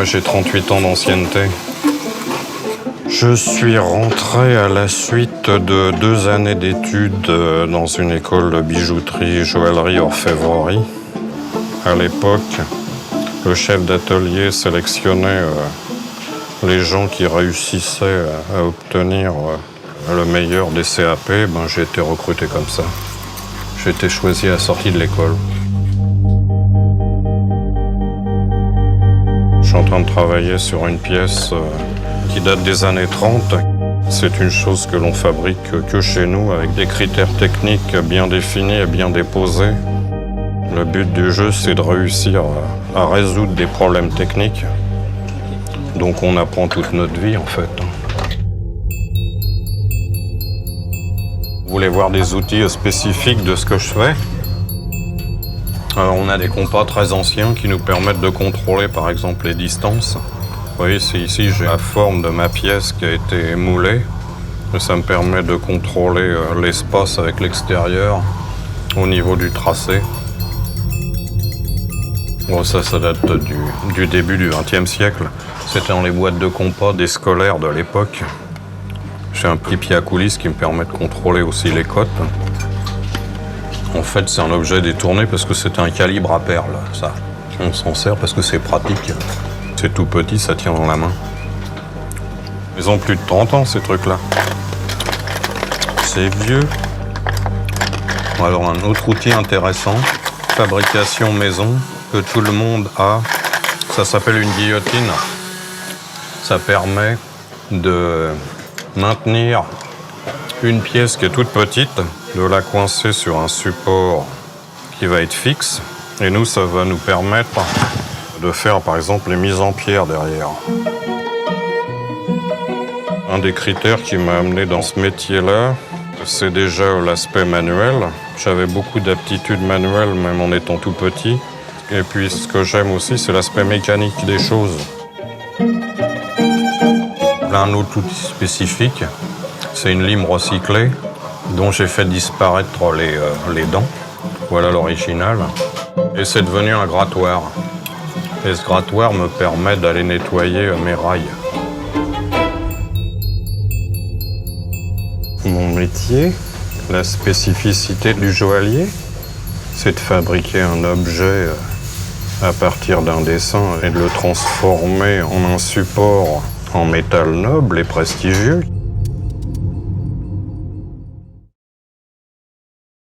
Moi, j'ai 38 ans d'ancienneté. Je suis rentré à la suite de 2 années d'études dans une école de bijouterie, joaillerie, orfèvrerie. À l'époque, le chef d'atelier sélectionnait les gens qui réussissaient à obtenir le meilleur des CAP. J'ai été recruté comme ça. J'ai été choisi à la sortie de l'école. Je suis en train de travailler sur une pièce qui date des années 30. C'est une chose que l'on fabrique que chez nous, avec des critères techniques bien définis et bien déposés. Le but du jeu, c'est de réussir à résoudre des problèmes techniques. Donc on apprend toute notre vie, en fait. Vous voulez voir des outils spécifiques de ce que je fais? Alors, on a des compas très anciens qui nous permettent de contrôler, par exemple, les distances. Vous voyez, ici, j'ai la forme de ma pièce qui a été moulée. Ça me permet de contrôler l'espace avec l'extérieur au niveau du tracé. Bon, ça date du début du XXe siècle. C'était dans les boîtes de compas des scolaires de l'époque. J'ai un petit pied à coulisse qui me permet de contrôler aussi les cotes. En fait, c'est un objet détourné parce que c'est un calibre à perles, ça. On s'en sert parce que c'est pratique. C'est tout petit, ça tient dans la main. Ils ont plus de 30 ans, ces trucs-là. C'est vieux. Alors, un autre outil intéressant, fabrication maison, que tout le monde a, ça s'appelle une guillotine. Ça permet de maintenir une pièce qui est toute petite, de la coincer sur un support qui va être fixe. Et nous, ça va nous permettre de faire, par exemple, les mises en pierre derrière. Un des critères qui m'a amené dans ce métier-là, c'est déjà l'aspect manuel. J'avais beaucoup d'aptitudes manuelles, même en étant tout petit. Et puis, ce que j'aime aussi, c'est l'aspect mécanique des choses. Un autre outil spécifique, c'est une lime recyclée dont j'ai fait disparaître les dents. Voilà l'original. Et c'est devenu un grattoir. Et ce grattoir me permet d'aller nettoyer mes rails. Mon métier, la spécificité du joaillier, c'est de fabriquer un objet à partir d'un dessin et de le transformer en un support en métal noble et prestigieux.